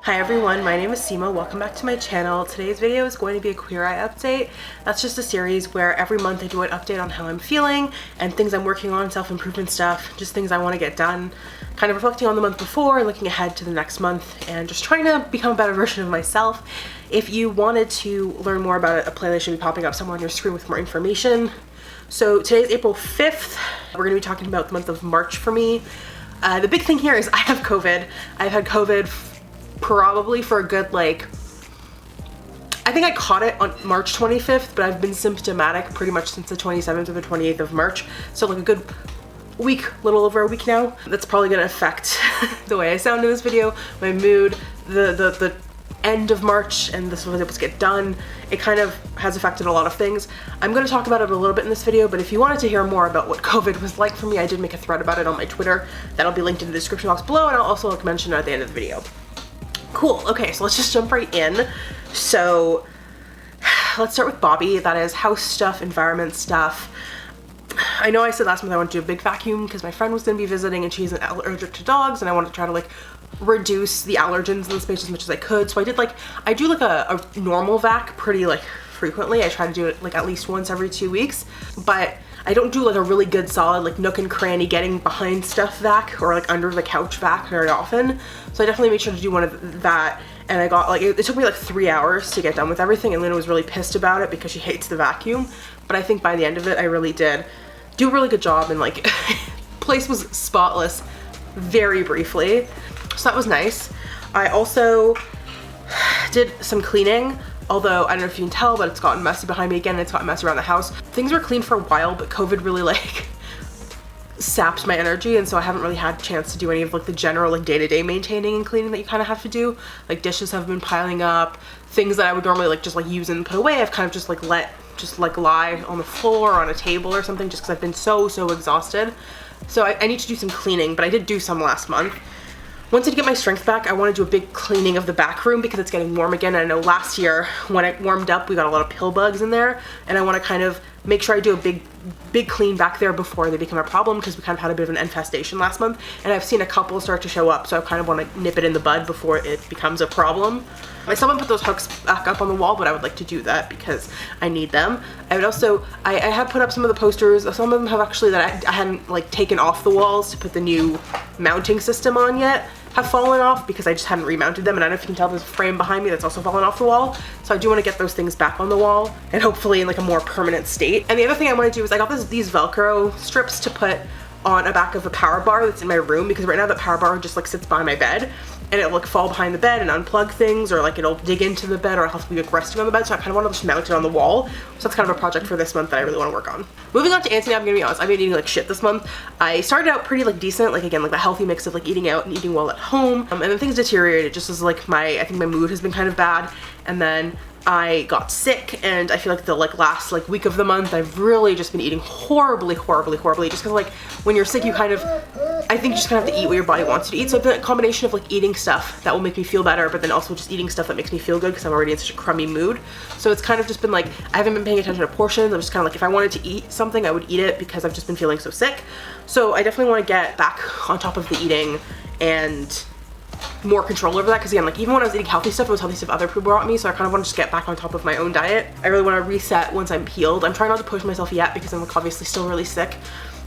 Hi everyone, my name is Sima. Welcome back to my channel. Today's video is going to be a Queer Eye update. That's just a series where every month I do an update on how I'm feeling and things I'm working on, self-improvement stuff, just things I want to get done, kind of reflecting on the month before and looking ahead to the next month and just trying to become a better version of myself. If you wanted to learn more about it, a playlist should be popping up somewhere on your screen with more information. So today's April 5th. We're going to be talking about the month of March for me. The big thing here is I have COVID. I've had COVID probably for a good, I think I caught it on March 25th, but I've been symptomatic pretty much since the 27th or the 28th of March. So like a good week, little over a week now. That's probably gonna affect the way I sound in this video, my mood, the end of March, and this was able to get done. It kind of has affected a lot of things. I'm going to talk about it a little bit in this video, but if you wanted to hear more about what COVID was like for me, I did make a thread about it on my Twitter. That'll be linked in the description box below, and I'll also mention it at the end of the video. Cool, okay, so let's just jump right in. So let's start with Bobby. That is house stuff, environment stuff. I know I said last month I wanted to do a big vacuum because my friend was going to be visiting and she's allergic to dogs, and I wanted to try to reduce the allergens in the space as much as I could. So I do a normal vac pretty frequently. I try to do it at least once every 2 weeks, but I don't do a really good solid nook and cranny getting behind stuff vac or under the couch vac very often. So I definitely made sure to do one of that, and I got it took me 3 hours to get done with everything, and Luna was really pissed about it because she hates the vacuum. But I think by the end of it I really did do a really good job, and place was spotless very briefly. So that was nice. I also did some cleaning, although I don't know if you can tell, but it's gotten messy behind me again, and it's gotten messy around the house. Things were clean for a while, but COVID really sapped my energy, and so I haven't really had a chance to do any of the general day-to-day maintaining and cleaning that you kind of have to do. Dishes have been piling up. Things that I would normally just use and put away, I've kind of just let lie on the floor or on a table or something, just because I've been so exhausted. So I need to do some cleaning, but I did do some last month. Once I get my strength back, I want to do a big cleaning of the back room because it's getting warm again. And I know last year when it warmed up, we got a lot of pill bugs in there, and I want to kind of make sure I do a big clean back there before they become a problem, because we kind of had a bit of an infestation last month, and I've seen a couple start to show up, so I kind of want to nip it in the bud before it becomes a problem. I still haven't put those hooks back up on the wall, but I would like to do that because I need them. I would also, I have put up some of the posters. Some of them have actually that I hadn't taken off the walls to put the new mounting system on yet, have fallen off because I just hadn't remounted them, and I don't know if you can tell there's a frame behind me that's also fallen off the wall. So I do want to get those things back on the wall and hopefully in a more permanent state. And the other thing I want to do is I got these Velcro strips to put on a back of a power bar that's in my room, because right now that power bar just sits by my bed, and it'll fall behind the bed and unplug things, or it'll dig into the bed, or I'll have to be resting on the bed. So I kind of want to just mount it on the wall. So that's kind of a project for this month that I really want to work on. Moving on to Anthony, I'm gonna be honest, I've been eating shit this month. I started out pretty decent, again, the healthy mix of eating out and eating well at home, and then things deteriorated just as I think my mood has been kind of bad, and then I got sick, and I feel the last week of the month I've really just been eating horribly, just because when you're sick you kind of, I think you just kind of have to eat what your body wants you to eat. So it's been a combination of eating stuff that will make me feel better, but then also just eating stuff that makes me feel good because I'm already in such a crummy mood. So it's kind of just been I haven't been paying attention to portions. I'm just kind of if I wanted to eat something I would eat it because I've just been feeling so sick. So I definitely want to get back on top of the eating and more control over that, because again, even when I was eating healthy stuff, it was healthy stuff other people brought me, so I kind of want to just get back on top of my own diet. I really want to reset once I'm healed. I'm trying not to push myself yet because I'm obviously still really sick,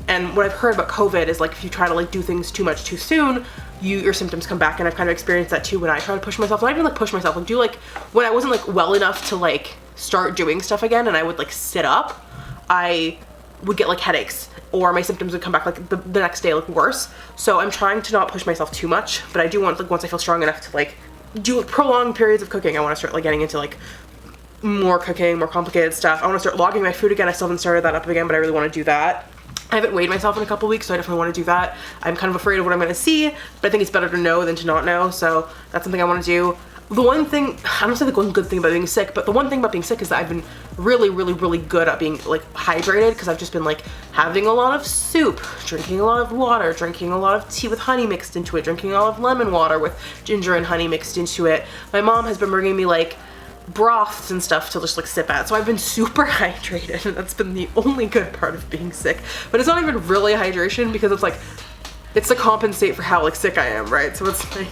and what I've heard about COVID is if you try to do things too much too soon, your symptoms come back, and I've kind of experienced that too when I try to push myself. Not even push myself, when I wasn't well enough to start doing stuff again, and I would sit up, I would get headaches, or my symptoms would come back the next day worse. So I'm trying to not push myself too much, but I do want once I feel strong enough to do prolonged periods of cooking, I want to start getting into more cooking, more complicated stuff. I want to start logging my food again. I still haven't started that up again, but I really want to do that. I haven't weighed myself in a couple weeks, so I definitely want to do that. I'm kind of afraid of what I'm going to see, but I think it's better to know than to not know, so that's something I want to do. The one thing, I don't say the one good thing about being sick, but the one thing about being sick is that I've been really good at being hydrated, because I've just been having a lot of soup, drinking a lot of water, drinking a lot of tea with honey mixed into it, drinking a lot of lemon water with ginger and honey mixed into it. My mom has been bringing me broths and stuff to just sip at. So I've been super hydrated, and that's been the only good part of being sick. But it's not even really hydration, because it's it's to compensate for how like sick I am, right? So it's like,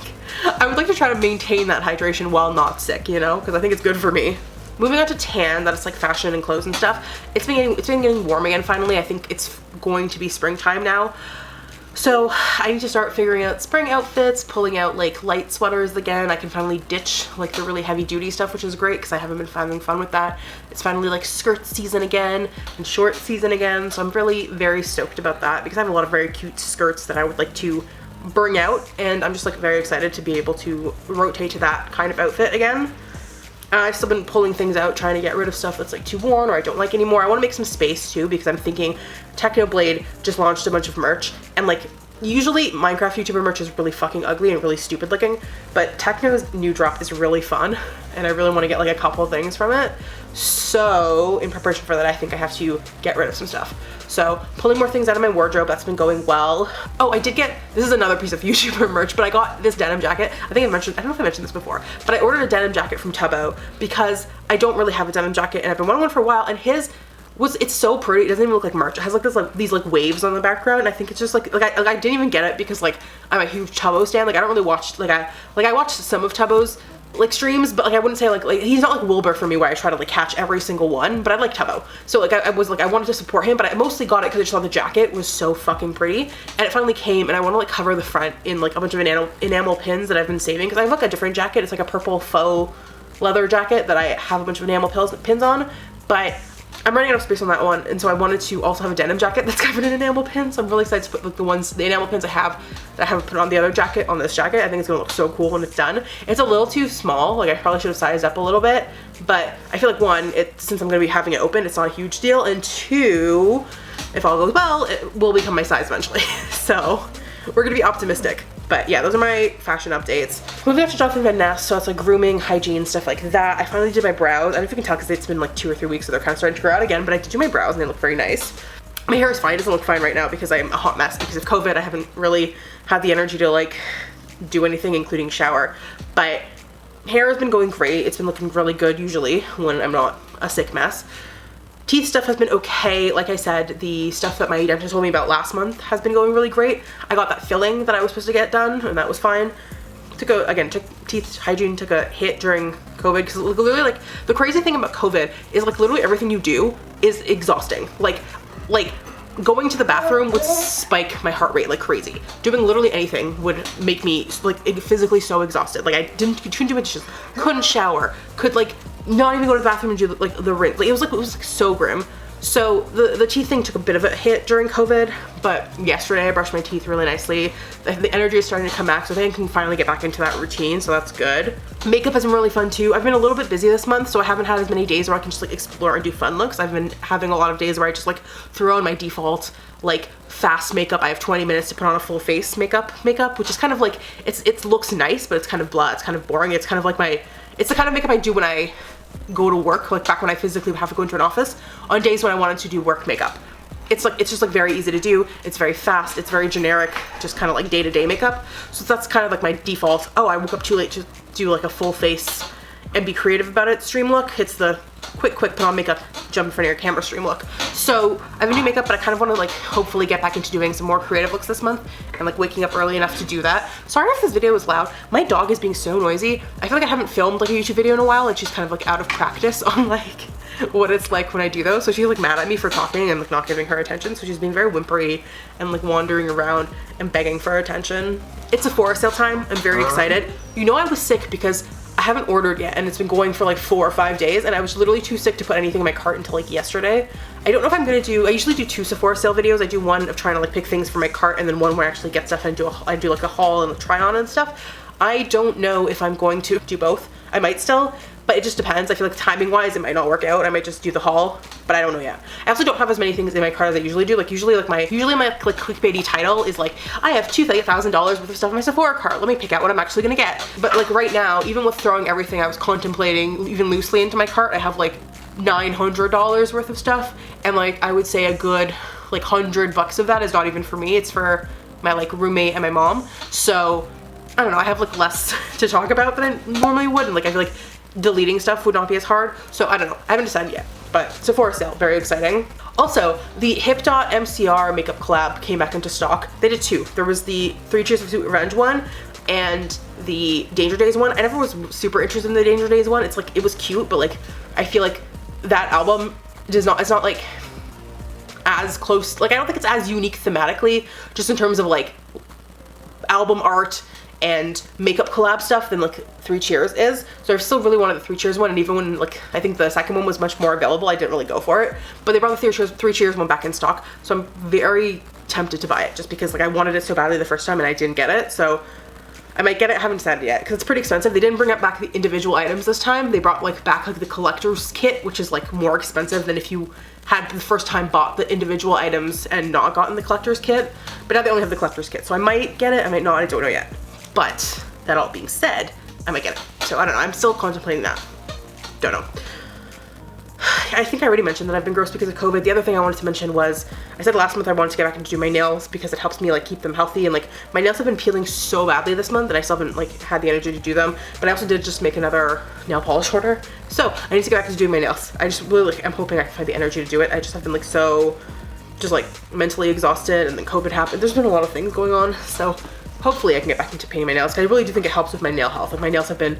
I would like to try to maintain that hydration while not sick, you know, because I think it's good for me. Moving on to tan, that's like fashion and clothes and stuff. It's been getting warm again finally. I think it's going to be springtime now. So I need to start figuring out spring outfits, pulling out like light sweaters again. I can finally ditch like the really heavy duty stuff, which is great because I haven't been having fun with that. It's finally like skirt season again and short season again. So I'm really very stoked about that because I have a lot of very cute skirts that I would like to bring out, and I'm just like very excited to be able to rotate to that kind of outfit again. I've still been pulling things out, trying to get rid of stuff that's like too worn or I don't like anymore. I want to make some space too because I'm thinking Technoblade just launched a bunch of merch, and like usually Minecraft YouTuber merch is really fucking ugly and really stupid looking, but Techno's new drop is really fun and I really want to get like a couple things from it. So in preparation for that, I think I have to get rid of some stuff. So pulling more things out of my wardrobe, that's been going well. Oh, I did get, this is another piece of YouTuber merch, but I got this denim jacket. I don't know if I mentioned this before, but I ordered a denim jacket from Tubbo because I don't really have a denim jacket and I've been wanting one for a while, and his it's so pretty. It doesn't even look like merch. It has like this these waves on the background, and I think it's just like I didn't even get it because like I'm a huge Tubbo stan. Like I don't really watch I watched some of Tubbo's like streams, but like I wouldn't say like he's not like Wilbur for me where I try to like catch every single one, but I like Tubbo. So like I was like I wanted to support him, but I mostly got it because I just thought the jacket was so fucking pretty, and it finally came, and I want to like cover the front in like a bunch of enamel pins that I've been saving because I have like a different jacket. It's like a purple faux leather jacket that I have a bunch of enamel pins on, but I'm running out of space on that one, and so I wanted to also have a denim jacket that's covered in enamel pins. So I'm really excited to put like the enamel pins I haven't put on the other jacket on this jacket. I think it's gonna look so cool when it's done. It's a little too small, like I probably should have sized up a little bit, but I feel like one, since I'm gonna be having it open, it's not a huge deal, and two, if all goes well, it will become my size eventually. So we're gonna be optimistic. But yeah, those are my fashion updates. Moving on to Jonathan Van Ness, so it's like grooming, hygiene, stuff like that. I finally did my brows. I don't know if you can tell because it's been like 2 or 3 weeks, so they're kind of starting to grow out again, but I did do my brows and they look very nice. My hair is fine. It doesn't look fine right now because I'm a hot mess because of COVID. I haven't really had the energy to like do anything, including shower. But hair has been going great. It's been looking really good usually when I'm not a sick mess. Teeth stuff has been okay. Like I said, the stuff that my dentist told me about last month has been going really great. I got that filling that I was supposed to get done, and that was fine. Teeth hygiene took a hit during COVID because literally like the crazy thing about COVID is like literally everything you do is exhausting. Like going to the bathroom would spike my heart rate like crazy. Doing literally anything would make me like physically so exhausted. Like I couldn't do my dishes, couldn't shower, could like not even go to the bathroom and do like the rinse. Like it was like so grim. So the teeth thing took a bit of a hit during COVID, but yesterday I brushed my teeth really nicely. The energy is starting to come back, so I think I can finally get back into that routine, so that's good. Makeup has been really fun too. I've been a little bit busy this month, so I haven't had as many days where I can just like explore and do fun looks. I've been having a lot of days where I just like throw on my default like fast makeup. I have 20 minutes to put on a full face makeup, which is kind of like, it looks nice, but it's kind of blah, it's kind of boring. It's kind of like it's the kind of makeup I do when I go to work, like back when I physically have to go into an office on days when I wanted to do work makeup. It's just like very easy to do. It's very fast. It's very generic, just kind of like day-to-day makeup. So that's kind of like my default. Oh, I woke up too late to do like a full face and be creative about it stream look. It's the quick put on makeup, jump in front of your camera stream look. So I've been doing makeup, but I kind of want to like hopefully get back into doing some more creative looks this month and like waking up early enough to do that. Sorry if this video is loud. My dog is being so noisy. I feel like I haven't filmed like a YouTube video in a while, and she's kind of like out of practice on like what it's like when I do those. So she's like mad at me for talking and like not giving her attention. So she's being very whimpery and like wandering around and begging for attention. It's Sephora sale time. I'm very excited. You know I was sick because I haven't ordered yet, and it's been going for like 4 or 5 days, and I was literally too sick to put anything in my cart until like yesterday. I don't know if I'm gonna do, I usually do 2 Sephora sale videos. I do one of trying to like pick things from my cart, and then one where I actually get stuff and I do like a haul and a try on and stuff. I don't know if I'm going to do both. I might still, but it just depends. I feel like timing wise it might not work out. I might just do the haul, but I don't know yet. I also don't have as many things in my cart as I usually do. Like usually my like clickbaity title is like, I have $2,000 worth of stuff in my Sephora cart. Let me pick out what I'm actually gonna get. But like right now, even with throwing everything I was contemplating even loosely into my cart, I have like $900 worth of stuff, and like I would say a good like $100 of that is not even for me. It's for my like roommate and my mom. So I don't know, I have like less to talk about than I normally would, and like I feel like deleting stuff would not be as hard. So I don't know, I haven't decided yet, but Sephora sale, very exciting. Also, the Hip.MCR makeup collab came back into stock. They did two. There was the 3 Cheers for Sweet Revenge one and the Danger Days one. I never was super interested in the Danger Days one. It's like, it was cute, but like, I feel like that album it's not like as close, like I don't think it's as unique thematically, just in terms of like album art and makeup collab stuff than like 3 Cheers is. So I still really wanted the 3 Cheers one, and even when like I think the second one was much more available, I didn't really go for it. But they brought the 3 Cheers one back in stock, so I'm very tempted to buy it just because like I wanted it so badly the first time and I didn't get it. So I might get it, I haven't decided yet, because it's pretty expensive. They didn't bring up back the individual items this time. They brought like back like the collector's kit, which is like more expensive than if you had the first time bought the individual items and not gotten the collector's kit. But now they only have the collector's kit, so I might get it, I might not, I don't know yet. But that all being said, I might get it. So I don't know, I'm still contemplating that. Don't know. I think I already mentioned that I've been gross because of COVID. The other thing I wanted to mention was, I said last month I wanted to get back into do my nails because it helps me like keep them healthy, and like my nails have been peeling so badly this month that I still haven't like had the energy to do them. But I also did just make another nail polish order. So I need to get back into doing my nails. I just really like, I'm hoping I can find the energy to do it. I just have been like so, just like mentally exhausted, and then COVID happened. There's been a lot of things going on. So hopefully I can get back into painting my nails. I really do think it helps with my nail health. Like my nails have been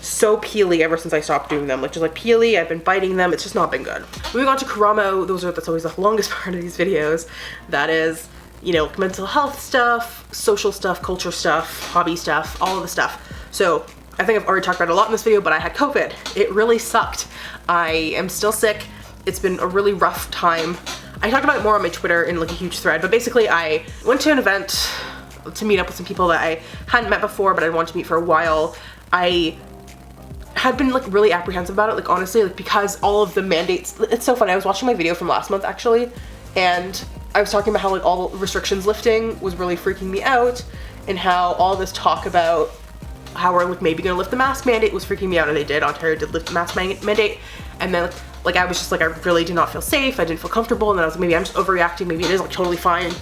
so peely ever since I stopped doing them, like just like peely. I've been biting them, it's just not been good. Moving on to crummy, that's always the longest part of these videos. That is, you know, mental health stuff, social stuff, culture stuff, hobby stuff, all of the stuff. So I think I've already talked about it a lot in this video, but I had COVID. It really sucked. I am still sick. It's been a really rough time. I talked about it more on my Twitter in like a huge thread, but basically I went to an event to meet up with some people that I hadn't met before, but I'd wanted to meet for a while. I had been like really apprehensive about it, like honestly, like because all of the mandates, it's so funny. I was watching my video from last month actually, and I was talking about how like all the restrictions lifting was really freaking me out, and how all this talk about how we're like maybe gonna lift the mask mandate was freaking me out, and they did. Ontario did lift the mask mandate, and then like I was just like, I really did not feel safe, I didn't feel comfortable, and then I was like, maybe I'm just overreacting, maybe it is like totally fine.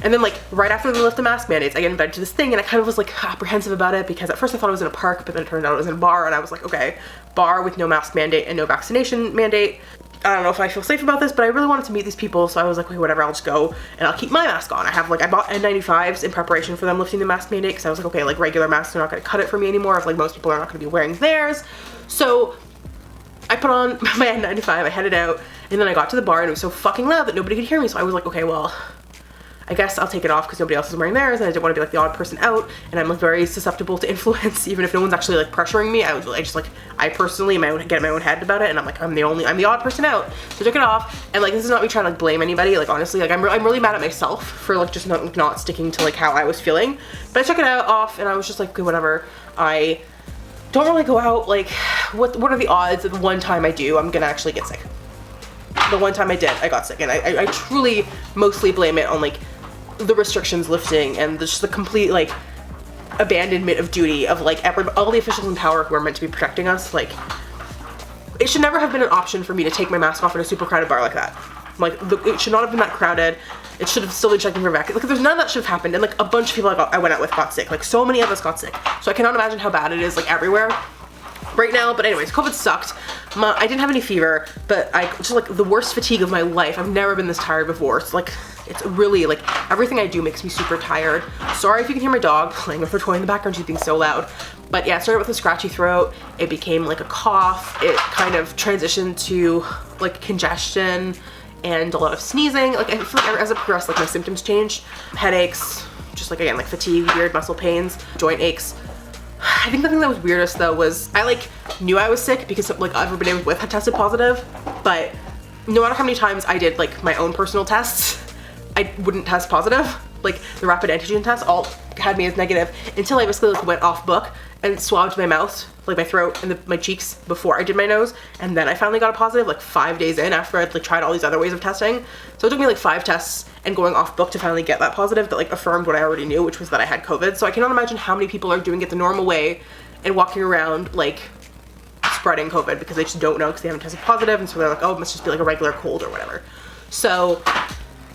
And then like right after they lift the mask mandates, I get invited to this thing, and I kind of was like apprehensive about it because at first I thought it was in a park, but then it turned out it was in a bar, and I was like, okay, bar with no mask mandate and no vaccination mandate. I don't know if I feel safe about this, but I really wanted to meet these people, so I was like, okay, whatever, I'll just go and I'll keep my mask on. I bought N95s in preparation for them lifting the mask mandate, because I was like, okay, like regular masks are not gonna cut it for me anymore if like most people are not gonna be wearing theirs. So I put on my N95, I headed out, and then I got to the bar and it was so fucking loud that nobody could hear me, so I was like, okay, well, I guess I'll take it off because nobody else is wearing theirs, and I didn't want to be like the odd person out, and I'm like very susceptible to influence, even if no one's actually like pressuring me. I personally get in my own head about it, and I'm like, I'm the odd person out. So I took it off, and like this is not me trying to like blame anybody, like honestly, like I'm really mad at myself for like just not sticking to like how I was feeling. But I took it off, and I was just like, okay, whatever. I don't really go out, like what are the odds that the one time I do, I'm gonna actually get sick? The one time I did, I got sick, and I truly mostly blame it on like the restrictions lifting and just the complete like abandonment of duty of like all the officials in power who are meant to be protecting us. Like it should never have been an option for me to take my mask off in a super crowded bar like that. Like it should not have been that crowded. It should have still been checking for vaccine. Like there's none of that should have happened, and like a bunch of people I went out with got sick. Like so many of us got sick. So I cannot imagine how bad it is like everywhere right now. But anyways, COVID sucked. I didn't have any fever, but I just like the worst fatigue of my life. I've never been this tired before. It's really like everything I do makes me super tired. Sorry if you can hear my dog playing with her toy in the background, she's being so loud. But yeah, it started with a scratchy throat, it became like a cough, it kind of transitioned to like congestion and a lot of sneezing. Like I feel like as it progressed, like my symptoms changed. Headaches, just like again, like fatigue, weird muscle pains, joint aches. I think the thing that was weirdest though was I like knew I was sick because like everybody I was with had tested positive, but no matter how many times I did like my own personal tests, I wouldn't test positive. Like the rapid antigen tests all had me as negative until I basically like went off book and swabbed my mouth, like my throat and my cheeks before I did my nose, and then I finally got a positive like 5 days in after I'd like tried all these other ways of testing. So it took me like 5 tests and going off book to finally get that positive that like affirmed what I already knew, which was that I had COVID. So I cannot imagine how many people are doing it the normal way and walking around like spreading COVID because they just don't know because they haven't tested positive, and so they're like, oh, it must just be like a regular cold or whatever. So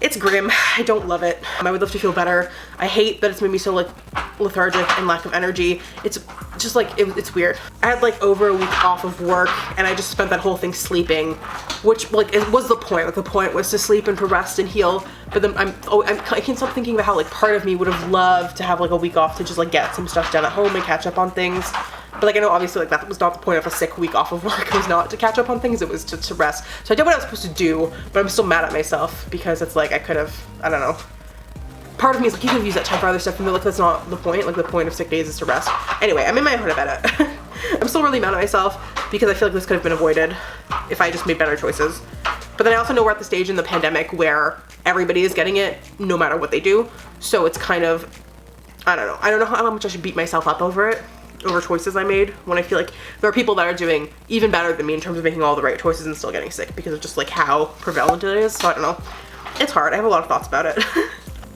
It's grim. I don't love it. I would love to feel better. I hate that it's made me so like lethargic and lack of energy. It's just like, it's weird. I had like over a week off of work and I just spent that whole thing sleeping, which like it was the point. Like the point was to sleep and to rest and heal. But then I can't stop thinking about how like part of me would have loved to have like a week off to just like get some stuff done at home and catch up on things. But like I know obviously like that was not the point of a sick week off of work. It was not to catch up on things, it was to rest. So I did what I was supposed to do, but I'm still mad at myself because it's like I could have, I don't know. Part of me is like, you could have used that time for other stuff, and like that's not the point. Like the point of sick days is to rest. Anyway, I'm in my own head about it. I'm still really mad at myself because I feel like this could have been avoided if I just made better choices. But then I also know we're at the stage in the pandemic where everybody is getting it no matter what they do. So it's kind of, I don't know. I don't know how much I should beat myself up over it, over choices I made, when I feel like there are people that are doing even better than me in terms of making all the right choices and still getting sick because of just like how prevalent it is. So I don't know. It's hard. I have a lot of thoughts about it.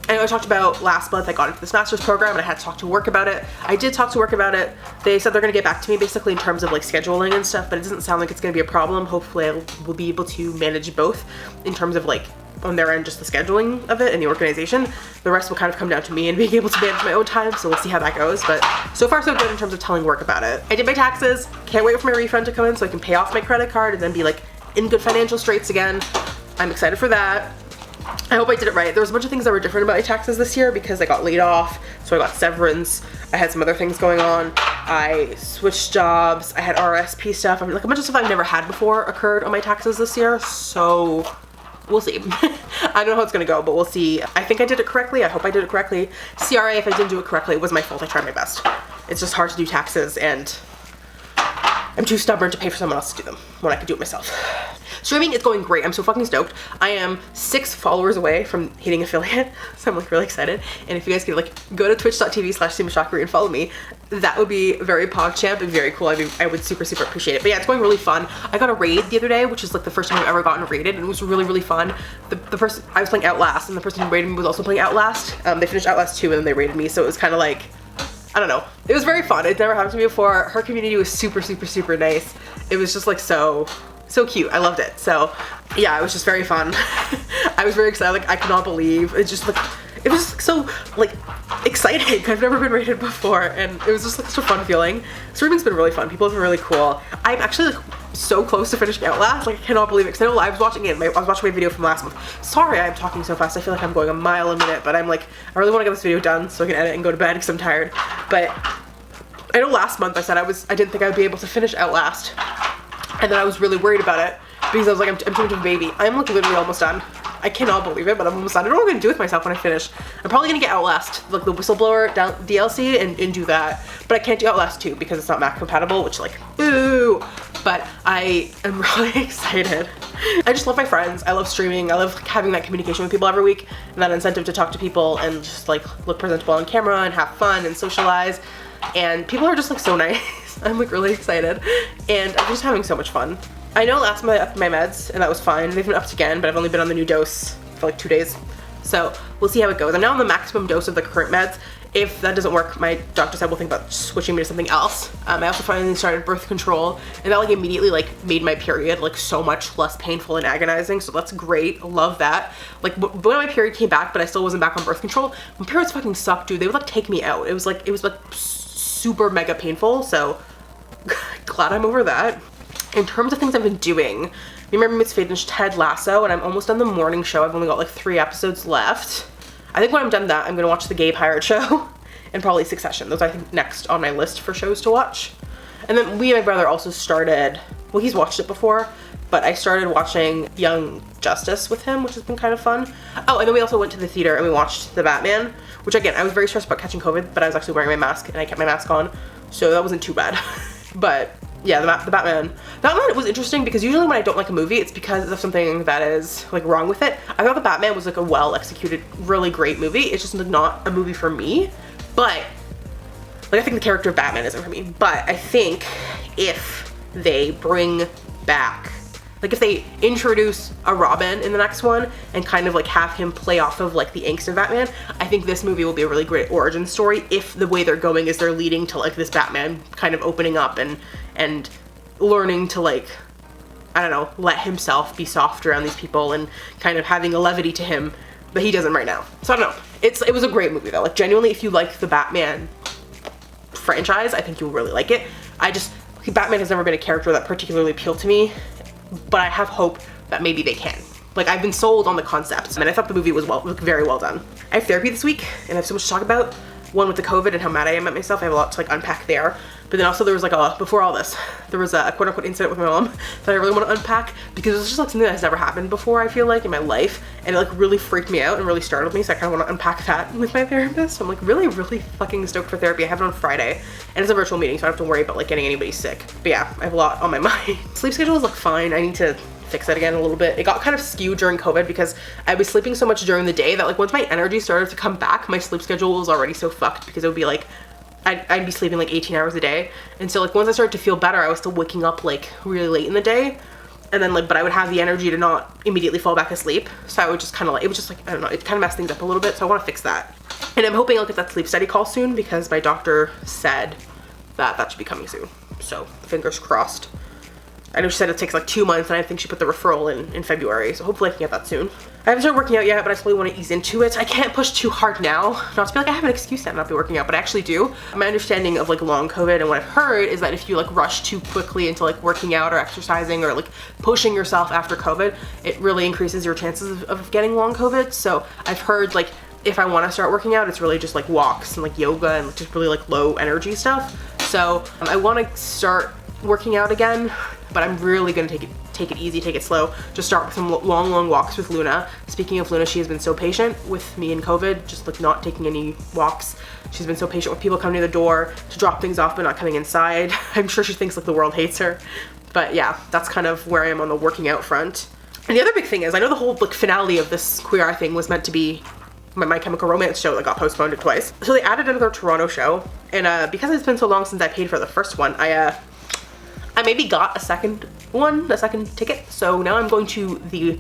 I know I talked about last month I got into this master's program and I had to talk to work about it. I did talk to work about it. They said they're gonna get back to me basically in terms of like scheduling and stuff, but it doesn't sound like it's gonna be a problem. Hopefully I will be able to manage both in terms of like on their end just the scheduling of it and the organization. The rest will kind of come down to me and being able to manage my own time, so we'll see how that goes. But so far so good in terms of telling work about it. I did my taxes. Can't wait for my refund to come in so I can pay off my credit card and then be like in good financial straits again. I'm excited for that. I hope I did it right. There was a bunch of things that were different about my taxes this year because I got laid off, so I got severance. I had some other things going on. I switched jobs. I had RSP stuff. I mean, like a bunch of stuff I've never had before occurred on my taxes this year, so we'll see. I don't know how it's gonna go, but we'll see. I think I did it correctly. I hope I did it correctly. CRA, if I didn't do it correctly, it was my fault. I tried my best. It's just hard to do taxes and I'm too stubborn to pay for someone else to do them when I could do it myself. Streaming is going great. I'm so fucking stoked. I am 6 followers away from hitting affiliate, so I'm like really excited. And if you guys could like go to twitch.tv/Shakeri and follow me, that would be very PogChamp and very cool. I would super appreciate it. But yeah, it's going really fun. I got a raid the other day, which is like the first time I've ever gotten raided, and it was really fun. The person, I was playing Outlast, and the person who raided me was also playing Outlast. They finished Outlast 2 and then they raided me, so it was kind of like, I don't know. It was very fun. It never happened to me before. Her community was super nice. It was just like so cute. I loved it. So yeah, it was just very fun. I was very excited. Like I could not believe it. Just like it was just so like exciting. I've never been rated before, and it was just like such a fun feeling. Streaming's been really fun. People have been really cool. I'm actually like so close to finishing Outlast. Like I cannot believe it. Cause I know I was watching it. I was watching my video from last month. Sorry, I'm talking so fast. I feel like I'm going a mile a minute, but I'm like I really want to get this video done so I can edit and go to bed because I'm tired. But I know last month I said I didn't think I would be able to finish Outlast. And then I was really worried about it because I was like, I'm too much of a baby. I'm like literally almost done. I cannot believe it, but I'm almost done. I don't know what I'm gonna do with myself when I finish. I'm probably gonna get Outlast, like the Whistleblower DLC and do that. But I can't do Outlast 2 because it's not Mac compatible, which like, ooh. But I am really excited. I just love my friends. I love streaming. I love like, having that communication with people every week and that incentive to talk to people and just like look presentable on camera and have fun and socialize. And people are just like so nice. I'm like really excited and I'm just having so much fun. I know last month I upped my meds and that was fine. They've been upped again, but I've only been on the new dose for like 2 days. So we'll see how it goes. I'm now on the maximum dose of the current meds. If that doesn't work, my doctor said we'll think about switching me to something else. I also finally started birth control and that like immediately like made my period like so much less painful and agonizing. So that's great. Love that. Like when my period came back, but I still wasn't back on birth control, my periods fucking sucked, dude. They would like take me out. It was like super mega painful. So glad I'm over that. In terms of things I've been doing, remember Miss finished Ted Lasso and I'm almost done the morning show. I've only got like 3 episodes left. I think when I'm done that, I'm gonna watch the Gay Pirate Show and probably Succession. Those I think next on my list for shows to watch. And then we and my brother also started, well he's watched it before, but I started watching Young Justice with him, which has been kind of fun. Oh, and then we also went to the theater and we watched The Batman, which again, I was very stressed about catching COVID, but I was actually wearing my mask and I kept my mask on, so that wasn't too bad. But yeah, the Batman was interesting because usually when I don't like a movie, it's because of something that is like wrong with it. I thought The Batman was like a well executed, really great movie. It's just like not a movie for me, but like I think the character of Batman isn't for me. But I think if they bring back, like if they introduce a Robin in the next one and kind of like have him play off of like the angst of Batman, I think this movie will be a really great origin story if the way they're going is they're leading to like this Batman kind of opening up and learning to like, I don't know, let himself be soft around these people and kind of having a levity to him but he doesn't right now. So I don't know. It was a great movie though. Like genuinely, if you like the Batman franchise, I think you'll really like it. Batman has never been a character that particularly appealed to me, but I have hope that maybe they can. Like I've been sold on the concept, and I thought the movie was very well done. I have therapy this week, and I have so much to talk about. One with the COVID and how mad I am at myself. I have a lot to like unpack there. But then also there was like before all this, there was a quote unquote incident with my mom that I really want to unpack because it was just like something that has never happened before, I feel like, in my life. And it like really freaked me out and really startled me. So I kind of want to unpack that with my therapist. So I'm like really fucking stoked for therapy. I have it on Friday and it's a virtual meeting, so I don't have to worry about like getting anybody sick. But yeah, I have a lot on my mind. Sleep schedule is like fine. I need to fix it again a little bit. It got kind of skewed during COVID because I was sleeping so much during the day that like once my energy started to come back, my sleep schedule was already so fucked because it would be like I'd be sleeping like 18 hours a day. And so like once I started to feel better, I was still waking up like really late in the day. And then like, but I would have the energy to not immediately fall back asleep. So I would just kind of like, it was just like, I don't know, it kind of messed things up a little bit. So I want to fix that. And I'm hoping I'll get that sleep study call soon because my doctor said that should be coming soon. So fingers crossed. I know she said it takes like 2 months, and I think she put the referral in February, so hopefully I can get that soon. I haven't started working out yet, but I slowly want to ease into it. I can't push too hard now. Not to be like I have an excuse to not be working out, but I actually do. My understanding of like long COVID and what I've heard is that if you like rush too quickly into like working out or exercising or like pushing yourself after COVID, it really increases your chances of getting long COVID. So I've heard like if I want to start working out, it's really just like walks and like yoga and just really like low energy stuff. So I want to start working out again, but I'm really gonna take it easy, take it slow. Just start with some long walks with Luna. Speaking of Luna, she has been so patient with me in COVID, just like not taking any walks. She's been so patient with people coming to the door to drop things off but not coming inside. I'm sure she thinks like the world hates her. But yeah, that's kind of where I am on the working out front. And the other big thing is, I know the whole like finale of this Queer Eye thing was meant to be my Chemical Romance show that got postponed twice. So they added another Toronto show, and because it's been so long since I paid for the first one, I maybe got a second ticket. So now I'm going to the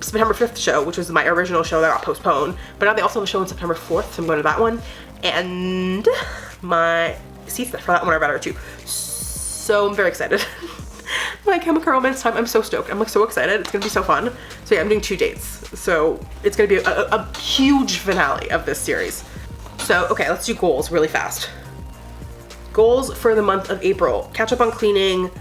September 5th show, which was my original show that got postponed. But now they also have a show on September 4th, so I'm going to that one. And my seats for that one are better too. So I'm very excited. My Chemical Romance time, I'm so stoked. I'm like so excited. It's gonna be so fun. So yeah, I'm doing 2 dates. So it's gonna be a huge finale of this series. So okay, let's do goals really fast. Goals for the month of April: catch up on cleaning,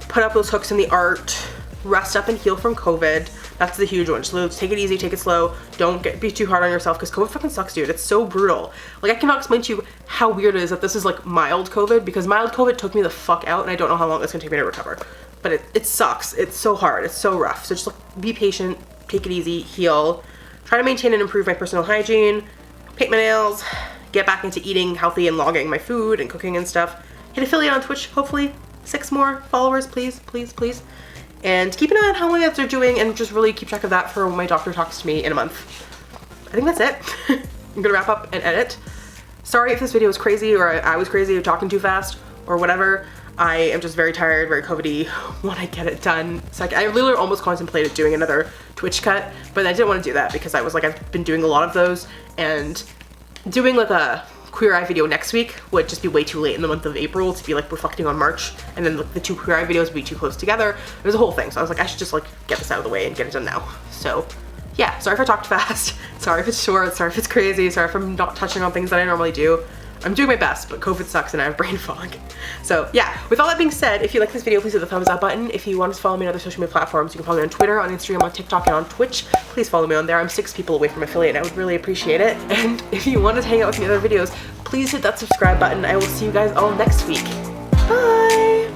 put up those hooks in the art, rest up and heal from COVID. That's the huge one. Just take it easy, take it slow. Don't be too hard on yourself because COVID fucking sucks, dude. It's so brutal. Like I cannot explain to you how weird it is that this is like mild COVID, because mild COVID took me the fuck out and I don't know how long it's gonna take me to recover. But it sucks. It's so hard. It's so rough. So just like be patient, take it easy, heal. Try to maintain and improve my personal hygiene, paint my nails, get back into eating healthy and logging my food and cooking and stuff. Hit affiliate on Twitch, hopefully 6 more followers, please, please, please. And keep an eye on how my ads are doing and just really keep track of that for when my doctor talks to me in a month. I think that's it. I'm gonna wrap up and edit. Sorry if this video was crazy or I was crazy or talking too fast or whatever. I am just very tired, very COVID-y, want to get it done. So I literally almost contemplated doing another Twitch cut, but I didn't want to do that because I was like, I've been doing a lot of those, and doing like a Queer Eye video next week would just be way too late in the month of April to be like reflecting on March, and then the 2 Queer Eye videos would be too close together. It was a whole thing, so I was like, I should just like get this out of the way and get it done now. So yeah, sorry if I talked fast, sorry if it's short, sorry if it's crazy, sorry if I'm not touching on things that I normally do. I'm doing my best, but COVID sucks and I have brain fog. So yeah, with all that being said, if you like this video, please hit the thumbs up button. If you want to follow me on other social media platforms, you can follow me on Twitter, on Instagram, on TikTok, and on Twitch. Please follow me on there. I'm 6 people away from affiliate and I would really appreciate it. And if you want to hang out with me in other videos, please hit that subscribe button. I will see you guys all next week.